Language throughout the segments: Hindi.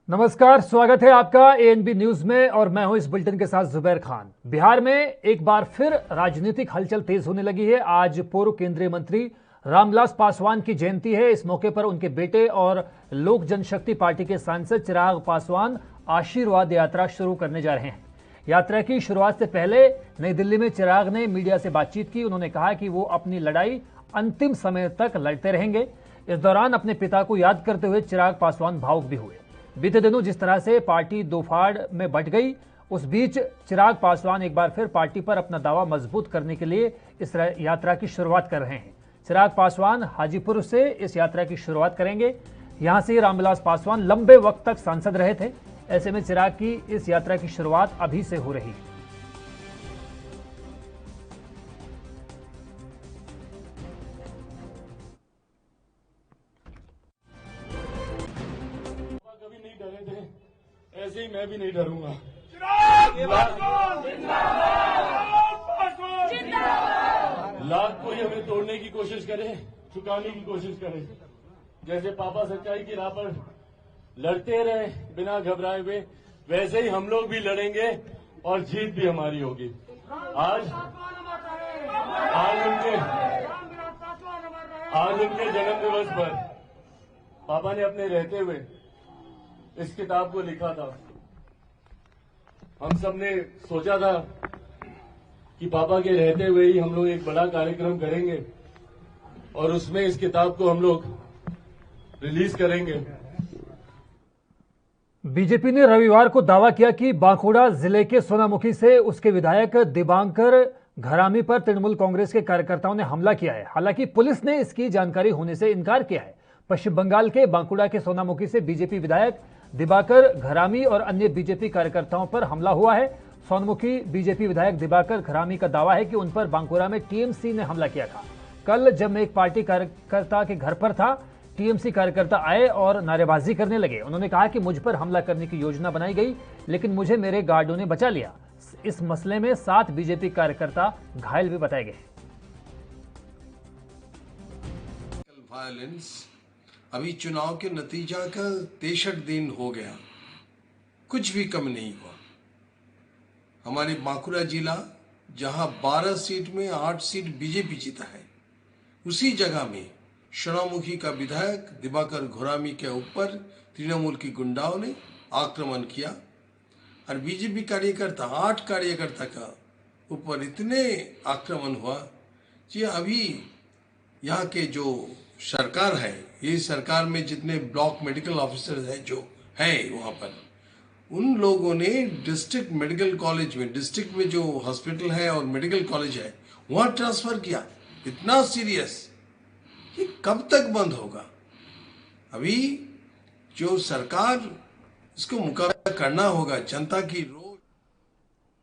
नमस्कार, स्वागत है आपका एएनबी न्यूज में और मैं हूं इस बुलेटिन के साथ जुबैर खान। बिहार में एक बार फिर राजनीतिक हलचल तेज होने लगी है। आज पूर्व केंद्रीय मंत्री रामविलास पासवान की जयंती है। इस मौके पर उनके बेटे और लोक जनशक्ति पार्टी के सांसद चिराग पासवान आशीर्वाद यात्रा शुरू करने जा रहे हैं। यात्रा की शुरुआत से पहले नई दिल्ली में चिराग ने मीडिया से बातचीत की। उन्होंने कहा कि वो अपनी लड़ाई अंतिम समय तक लड़ते रहेंगे। इस दौरान अपने पिता को याद करते हुए चिराग पासवान भावुक भी हुए। बीते दिनों जिस तरह से पार्टी दो फाड़ में बंट गई, उस बीच चिराग पासवान एक बार फिर पार्टी पर अपना दावा मजबूत करने के लिए इस यात्रा की शुरुआत कर रहे हैं। चिराग पासवान हाजीपुर से इस यात्रा की शुरुआत करेंगे। यहां से रामविलास पासवान लंबे वक्त तक सांसद रहे थे। ऐसे में चिराग की इस यात्रा की शुरुआत अभी से हो रही है। ऐसे ही मैं भी नहीं डरूंगा। लाख कोई हमें तोड़ने की कोशिश करे, चुकाने की कोशिश करे, जैसे पापा सच्चाई की राह पर लड़ते रहे बिना घबराए हुए, वैसे ही हम लोग भी लड़ेंगे और जीत भी हमारी होगी। आज उनके जन्म दिवस पर पापा ने अपने रहते हुए इस किताब को लिखा था। हम सब ने सोचा था कि पापा के रहते हुए ही हम लोग एक बड़ा कार्यक्रम करेंगे और उसमें इस किताब को हम लोग रिलीज करेंगे। बीजेपी ने रविवार को दावा किया कि बांकुड़ा जिले के सोनामुखी से उसके विधायक दिबांकर घरामी पर तृणमूल कांग्रेस के कार्यकर्ताओं ने हमला किया है। हालांकि पुलिस ने इसकी जानकारी होने से इनकार किया है। पश्चिम बंगाल के बांकुड़ा के सोनामुखी से बीजेपी विधायक दिबाकर घरामी और अन्य बीजेपी कार्यकर्ताओं पर हमला हुआ है। सोनामुखी बीजेपी विधायक दिबाकर घरामी का दावा है कि उन पर बांकुड़ा में टीएमसी ने हमला किया था। कल जब मैं एक पार्टी कार्यकर्ता के घर पर था, टीएमसी कार्यकर्ता आए और नारेबाजी करने लगे। उन्होंने कहा कि मुझ पर हमला करने की योजना बनाई गई, लेकिन मुझे मेरे गार्डों ने बचा लिया। इस मसले में 7 बीजेपी कार्यकर्ता घायल भी बताए गए। अभी चुनाव के नतीजा का 63 दिन हो गया, कुछ भी कम नहीं हुआ। हमारे बांकुड़ा जिला जहां 12 सीट में 8 सीट बीजेपी जीता है, उसी जगह में सोनामुखी का विधायक दिबाकर घरामी के ऊपर तृणमूल की गुंडाओं ने आक्रमण किया और बीजेपी कार्यकर्ता 8 कार्यकर्ता का ऊपर इतने आक्रमण हुआ कि अभी यहाँ के जो सरकार है, ये सरकार में जितने ब्लॉक मेडिकल ऑफिसर हैं जो हैं वहाँ पर, उन लोगों ने डिस्ट्रिक्ट मेडिकल कॉलेज में, डिस्ट्रिक्ट में जो हॉस्पिटल है और मेडिकल कॉलेज है वहाँ ट्रांसफर किया। इतना सीरियस कि कब तक बंद होगा। अभी जो सरकार इसको मुकाबला करना होगा, जनता की रोज।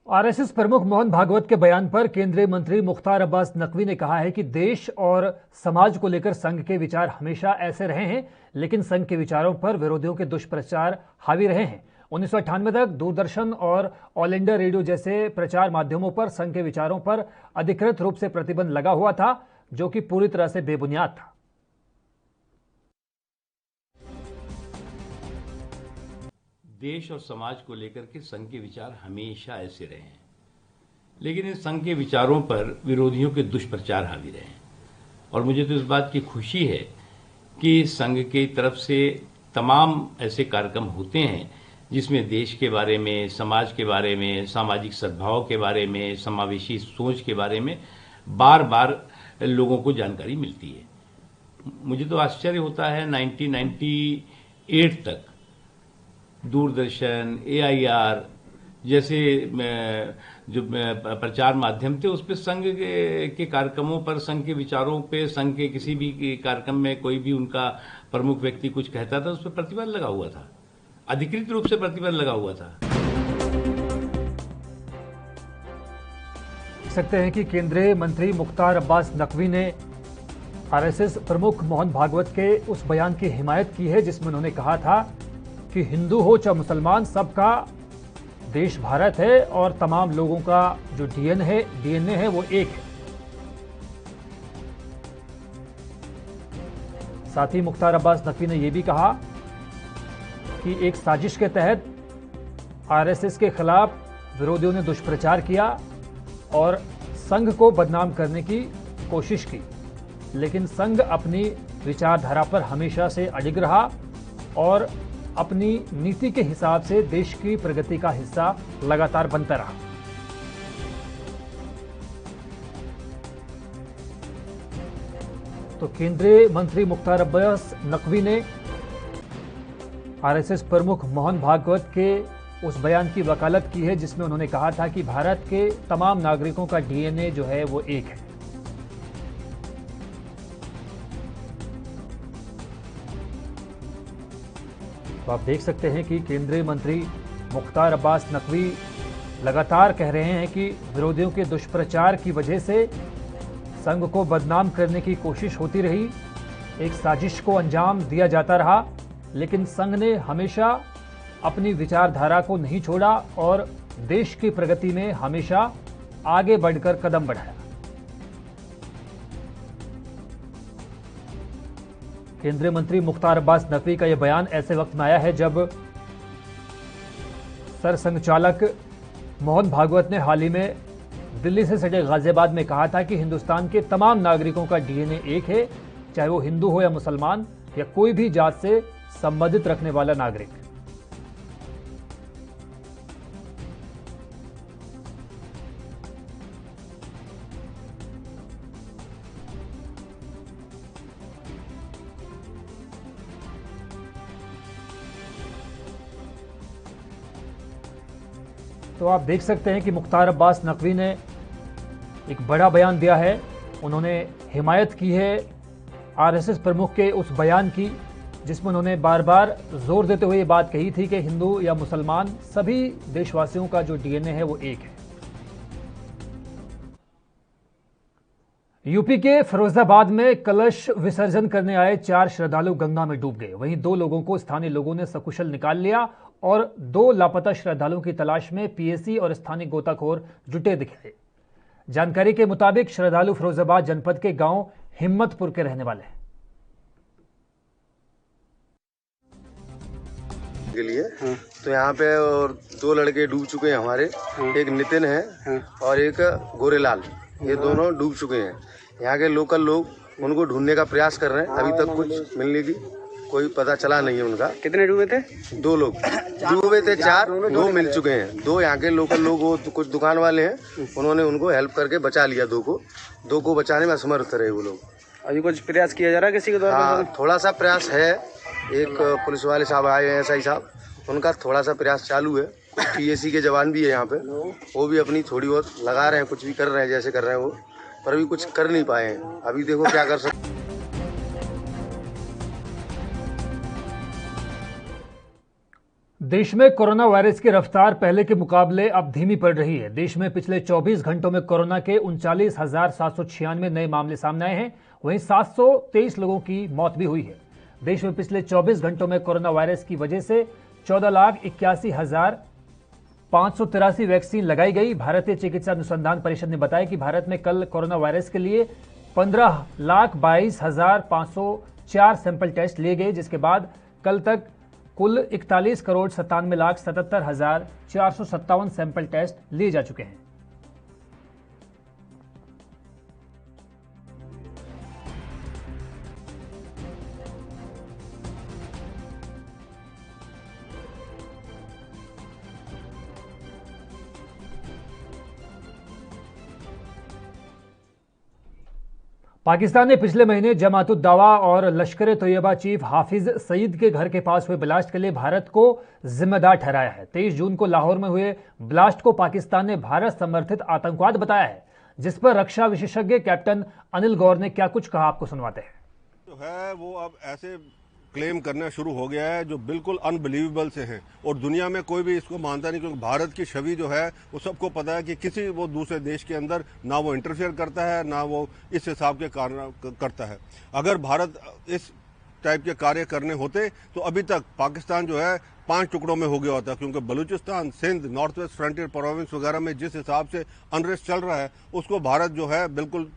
आरएसएस प्रमुख मोहन भागवत के बयान पर केंद्रीय मंत्री मुख्तार अब्बास नकवी ने कहा है कि देश और समाज को लेकर संघ के विचार हमेशा ऐसे रहे हैं, लेकिन संघ के विचारों पर विरोधियों के दुष्प्रचार हावी रहे हैं। 1998 तक दूरदर्शन और ऑल इंडिया रेडियो जैसे प्रचार माध्यमों पर संघ के विचारों पर अधिकृत रूप से प्रतिबंध लगा हुआ था, जो कि पूरी तरह से बेबुनियाद था। देश और समाज को लेकर के संघ के विचार हमेशा ऐसे रहे हैं, लेकिन इन संघ के विचारों पर विरोधियों के दुष्प्रचार हावी रहे हैं। और मुझे तो इस बात की खुशी है कि संघ की तरफ से तमाम ऐसे कार्यक्रम होते हैं जिसमें देश के बारे में, समाज के बारे में, सामाजिक सद्भाव के बारे में, समावेशी सोच के बारे में बार बार लोगों को जानकारी मिलती है। मुझे तो आश्चर्य होता है, 1998 तक दूरदर्शन, AIR जैसे जो प्रचार माध्यम थे, उस पर संघ के कार्यक्रमों पर, संघ के विचारों पे, संघ के किसी भी कार्यक्रम में कोई भी उनका प्रमुख व्यक्ति कुछ कहता था, उस पर प्रतिबंध लगा हुआ था, अधिकृत रूप से प्रतिबंध लगा हुआ था। सकते हैं कि केंद्रीय मंत्री मुख्तार अब्बास नकवी ने आरएसएस प्रमुख मोहन भागवत के उस बयान की हिमायत की है जिसमें उन्होंने कहा था कि हिंदू हो चाहे मुसलमान, सबका देश भारत है और तमाम लोगों का जो डीएनए है वो एक है। साथ ही मुख्तार अब्बास नकवी ने यह भी कहा कि एक साजिश के तहत आरएसएस के खिलाफ विरोधियों ने दुष्प्रचार किया और संघ को बदनाम करने की कोशिश की, लेकिन संघ अपनी विचारधारा पर हमेशा से अडिग रहा और अपनी नीति के हिसाब से देश की प्रगति का हिस्सा लगातार बनता रहा। तो केंद्रीय मंत्री मुख्तार अब्बास नकवी ने आरएसएस प्रमुख मोहन भागवत के उस बयान की वकालत की है जिसमें उन्होंने कहा था कि भारत के तमाम नागरिकों का डीएनए जो है वो एक है। तो आप देख सकते हैं कि केंद्रीय मंत्री मुख्तार अब्बास नकवी लगातार कह रहे हैं कि विरोधियों के दुष्प्रचार की वजह से संघ को बदनाम करने की कोशिश होती रही, एक साजिश को अंजाम दिया जाता रहा, लेकिन संघ ने हमेशा अपनी विचारधारा को नहीं छोड़ा और देश की प्रगति में हमेशा आगे बढ़कर कदम बढ़ाया। केंद्रीय मंत्री मुख्तार अब्बास नकवी का यह बयान ऐसे वक्त में आया है जब सरसंघचालक मोहन भागवत ने हाल ही में दिल्ली से सटे गाजियाबाद में कहा था कि हिंदुस्तान के तमाम नागरिकों का डीएनए एक है, चाहे वो हिंदू हो या मुसलमान या कोई भी जात से संबंधित रखने वाला नागरिक। तो आप देख सकते हैं कि मुख्तार अब्बास नकवी ने एक बड़ा बयान दिया है। उन्होंने हिमायत की है आरएसएस प्रमुख के उस बयान की जिसमें उन्होंने बार बार जोर देते हुए ये बात कही थी कि हिंदू या मुसलमान सभी देशवासियों का जो डीएनए है वो एक है। यूपी के फिरोजाबाद में कलश विसर्जन करने आए 4 श्रद्धालु गंगा में डूब गए। वहीं 2 लोगों को स्थानीय लोगों ने सकुशल निकाल लिया और 2 लापता श्रद्धालुओं की तलाश में पीएसी और स्थानीय गोताखोर जुटे दिखे। जानकारी के मुताबिक श्रद्धालु फिरोजाबाद जनपद के गांव हिम्मतपुर के रहने वाले हैं। के लिए तो यहाँ पे और 2 लड़के डूब चुके हैं हमारे, एक नितिन है और एक गोरेलाल, ये दोनों डूब चुके हैं। यहाँ के लोकल लोग उनको ढूंढने का प्रयास कर रहे हैं, अभी तक कुछ मिलने की कोई पता चला नहीं है उनका। कितने डूबे थे? 2 लोग डूबे थे, 4 2 मिल चुके हैं। 2 यहाँ के लोकल लोग, वो कुछ दुकान वाले हैं, उन्होंने उनको हेल्प करके बचा लिया। 2 को बचाने में असमर्थ रहे वो लोग। अभी कुछ प्रयास किया जा रहा है किसी के द्वारा? हाँ, थोड़ा सा प्रयास है। एक पुलिस वाले साहब आए हैं, एसआई साहब, उनका थोड़ा सा प्रयास चालू है। पीएसी के जवान भी है यहाँ पे, वो भी अपनी थोड़ी बहुत लगा रहे हैं, कुछ भी कर रहे हैं जैसे कर रहे हैं वो, पर अभी कुछ कर नहीं पाए हैं। अभी देखो क्या कर सकते। देश में कोरोना वायरस की रफ्तार पहले के मुकाबले अब धीमी पड़ रही है। देश में पिछले 24 घंटों में कोरोना के 39,796 नए मामले सामने आए हैं। वहीं 723 लोगों की मौत भी हुई है। देश में पिछले 24 घंटों में कोरोना वायरस की वजह से 14,81,583 वैक्सीन लगाई गई। भारतीय चिकित्सा अनुसंधान परिषद ने बताया कि भारत में कल कोरोना वायरस के लिए 15,22,504 सैंपल टेस्ट लिए गए, जिसके बाद कल तक कुल 41,97,77,457 सैंपल टेस्ट लिए जा चुके हैं। पाकिस्तान ने पिछले महीने जमातुद दावा और लश्कर तैयबा चीफ हाफिज सईद के घर के पास हुए ब्लास्ट के लिए भारत को जिम्मेदार ठहराया है। 23 जून को लाहौर में हुए ब्लास्ट को पाकिस्तान ने भारत समर्थित आतंकवाद बताया है, जिस पर रक्षा विशेषज्ञ कैप्टन अनिल गौर ने क्या कुछ कहा, आपको सुनवाते हैं। जो है वो अब ऐसे क्लेम करना शुरू हो गया है जो बिल्कुल अनबिलीवेबल से हैं और दुनिया में कोई भी इसको मानता नहीं, क्योंकि भारत की छवि जो है वो सबको पता है कि किसी वो दूसरे देश के अंदर ना वो इंटरफेयर करता है ना वो इस हिसाब के कार्य करता है। अगर भारत इस टाइप के कार्य करने होते तो अभी तक पाकिस्तान जो है 5 टुकड़ों में हो गया होता, क्योंकि Balochistan, Sindh, North West Frontier Province वगैरह में जिस हिसाब से अनरेस्ट चल रहा है उसको भारत जो है बिल्कुल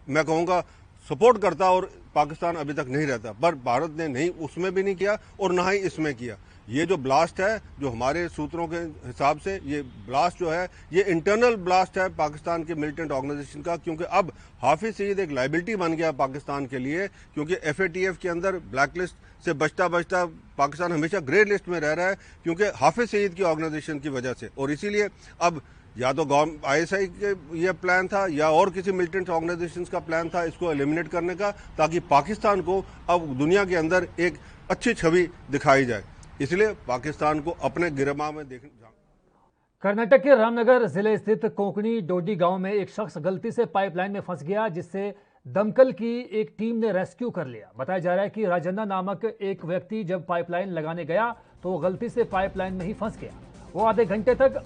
मैं कहूँगा सपोर्ट करता और पाकिस्तान अभी तक नहीं रहता, पर भारत ने नहीं उसमें भी नहीं किया और ना ही इसमें किया। ये जो ब्लास्ट है, जो हमारे सूत्रों के हिसाब से ये ब्लास्ट जो है ये इंटरनल ब्लास्ट है पाकिस्तान के मिलिटेंट ऑर्गेनाइजेशन का, क्योंकि अब हाफिज सईद एक लाइबिलिटी बन गया पाकिस्तान के लिए, क्योंकि FATF के अंदर ब्लैकलिस्ट से बचता बचता पाकिस्तान हमेशा ग्रे लिस्ट में रह रहा है, क्योंकि हाफिज सईद की ऑर्गेनाइजेशन की वजह से। और इसीलिए अब या तो ISI के ये प्लान था या और किसी मिलिटेंट ऑर्गेनाइजेशन का प्लान था इसको एलिमिनेट करने का, ताकि पाकिस्तान को अब दुनिया के अंदर एक अच्छी छवि दिखाई जाए। इसलिए पाकिस्तान को अपने गिरमा में देखना। कर्नाटक के रामनगर जिले स्थित कोंकणी डोडी गांव में एक शख्स गलती से पाइपलाइन में फंस गया, जिससे दमकल की एक टीम ने रेस्क्यू कर लिया। बताया जा रहा है कि राजन्ना नामक एक व्यक्ति जब पाइपलाइन लगाने गया तो वो गलती से पाइपलाइन में ही फंस गया। वो आधे घंटे तक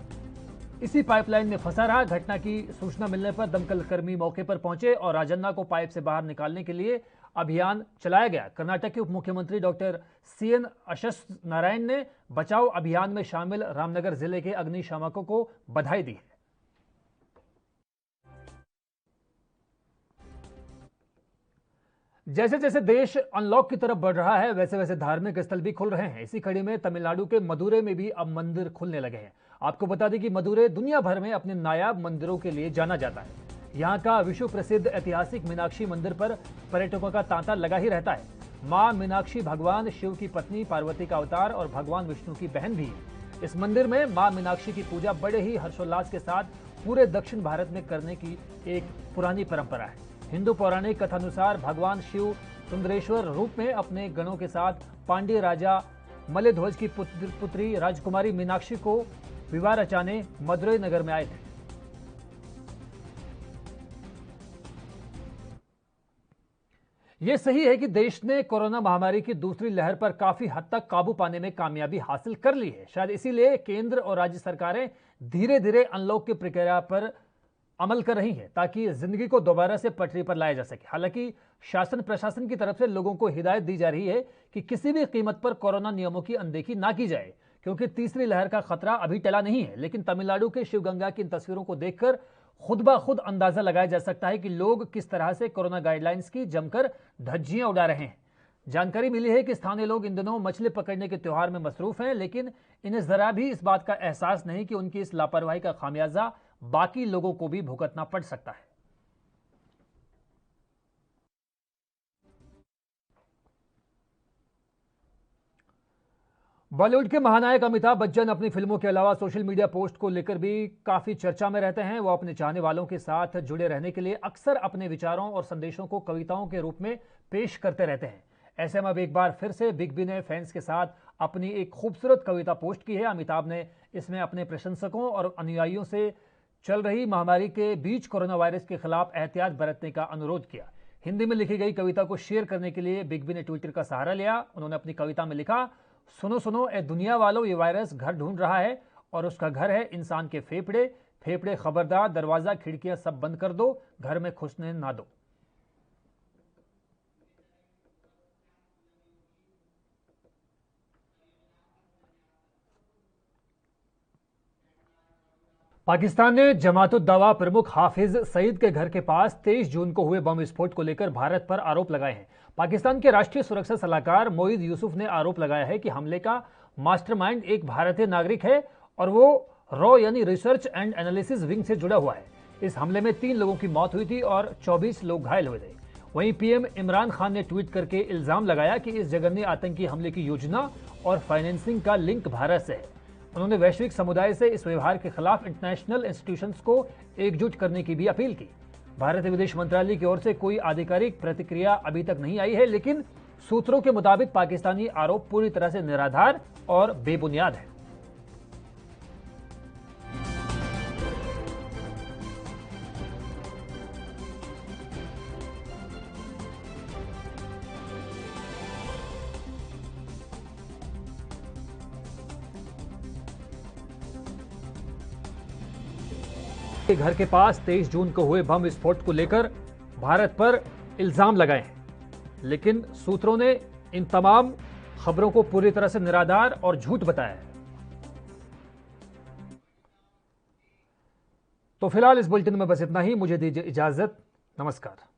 इसी पाइपलाइन में फंसा रहा। घटना की सूचना मिलने पर दमकल कर्मी मौके पर पहुंचे और राजन्ना को पाइप से बाहर निकालने के लिए अभियान चलाया गया। कर्नाटक के उप मुख्यमंत्री डॉक्टर CN अश्वत्थ नारायण ने बचाव अभियान में शामिल रामनगर जिले के अग्निशामकों को बधाई दी है। जैसे जैसे देश अनलॉक की तरफ बढ़ रहा है, वैसे वैसे धार्मिक स्थल भी खुल रहे हैं। इसी कड़ी में तमिलनाडु के मदुरै में भी अब मंदिर खुलने लगे हैं। आपको बता दें कि मदुरै दुनिया भर में अपने नायाब मंदिरों के लिए जाना जाता है। यहाँ का विश्व प्रसिद्ध ऐतिहासिक मीनाक्षी मंदिर पर पर्यटकों का तांता लगा ही रहता है। मां मीनाक्षी भगवान शिव की पत्नी पार्वती का अवतार और भगवान विष्णु की बहन भी है। इस मंदिर में मां मीनाक्षी की पूजा बड़े ही हर्षोल्लास के साथ पूरे दक्षिण भारत में करने की एक पुरानी परंपरा है। हिंदू पौराणिक कथानुसार भगवान शिव सुंदरेश्वर रूप में अपने गणों के साथ पांड्य राजा मल्लध्वज की पुत्री राजकुमारी मीनाक्षी को विवाह रचाने मदुरै नगर में आए थे। यह सही है कि देश ने कोरोना महामारी की दूसरी लहर पर काफी हद तक काबू पाने में कामयाबी हासिल कर ली है। शायद इसीलिए केंद्र और राज्य सरकारें धीरे धीरे अनलॉक की प्रक्रिया पर अमल कर रही हैं, ताकि जिंदगी को दोबारा से पटरी पर लाया जा सके। हालांकि शासन प्रशासन की तरफ से लोगों को हिदायत दी जा रही है कि किसी भी कीमत पर कोरोना नियमों की अनदेखी ना की जाए, क्योंकि तीसरी लहर का खतरा अभी टला नहीं है। लेकिन तमिलनाडु के शिवगंगा की इन तस्वीरों को देखकर खुद ब खुद अंदाजा लगाया जा सकता है कि लोग किस तरह से कोरोना गाइडलाइंस की जमकर धज्जियां उड़ा रहे हैं। जानकारी मिली है कि स्थानीय लोग इन दिनों मछली पकड़ने के त्योहार में मसरूफ हैं, लेकिन इन्हें जरा भी इस बात का एहसास नहीं कि उनकी इस लापरवाही का खामियाजा बाकी लोगों को भी भुगतना पड़ सकता है। बॉलीवुड के महानायक अमिताभ बच्चन अपनी फिल्मों के अलावा सोशल मीडिया पोस्ट को लेकर भी काफी चर्चा में रहते हैं। वो अपने चाहने वालों के साथ जुड़े रहने के लिए अक्सर अपने विचारों और संदेशों को कविताओं के रूप में पेश करते रहते हैं। ऐसे में अब एक बार फिर से बिग बी ने फैंस के साथ अपनी एक खूबसूरत कविता पोस्ट की है। अमिताभ ने इसमें अपने प्रशंसकों और अनुयायियों से चल रही महामारी के बीच कोरोना वायरस के खिलाफ एहतियात बरतने का अनुरोध किया। हिंदी में लिखी गई कविता को शेयर करने के लिए बिग बी ने ट्विटर का सहारा लिया। उन्होंने अपनी कविता में लिखा, सुनो सुनो ए दुनिया वालों, ये वायरस घर ढूंढ रहा है और उसका घर है इंसान के फेफड़े। फेफड़े खबरदार, दरवाजा खिड़कियां सब बंद कर दो, घर में घुसने ना दो। पाकिस्तान ने जमात-उद-दावा प्रमुख हाफिज सईद के घर के पास 23 जून को हुए बम विस्फोट को लेकर भारत पर आरोप लगाए हैं। पाकिस्तान के राष्ट्रीय सुरक्षा सलाहकार मोईद यूसुफ ने आरोप लगाया है कि हमले का मास्टरमाइंड एक भारतीय नागरिक है और वो रॉ यानी रिसर्च एंड एनालिसिस विंग से जुड़ा हुआ है। इस हमले में 3 लोगों की मौत हुई थी और 24 लोग घायल हुए थे। वहीं पीएम इमरान खान ने ट्वीट करके इल्जाम लगाया कि इस जघन्य आतंकी हमले की योजना और फाइनेंसिंग का लिंक भारत से है। उन्होंने वैश्विक समुदाय से इस व्यवहार के खिलाफ इंटरनेशनल इंस्टीट्यूशंस को एकजुट करने की भी अपील की। भारतीय विदेश मंत्रालय की ओर से कोई आधिकारिक प्रतिक्रिया अभी तक नहीं आई है, लेकिन सूत्रों के मुताबिक पाकिस्तानी आरोप पूरी तरह से निराधार और बेबुनियाद है। के घर के पास 23 जून को हुए बम विस्फोट को लेकर भारत पर इल्जाम लगाए हैं, लेकिन सूत्रों ने इन तमाम खबरों को पूरी तरह से निराधार और झूठ बताया है। तो फिलहाल इस बुलेटिन में बस इतना ही। मुझे दीजिए इजाजत। नमस्कार।